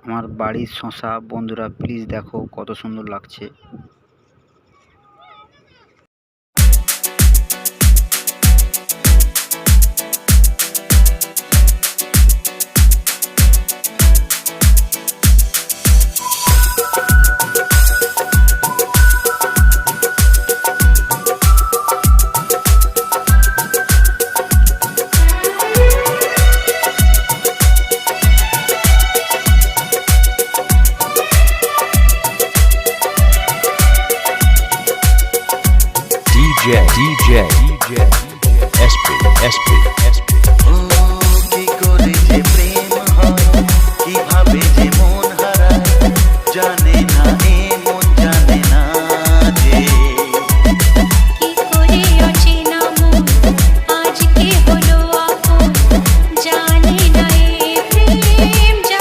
আমার বাড়ির শশা। বন্ধুরা প্লিজ দেখো কত সুন্দর লাগছে। DJ SP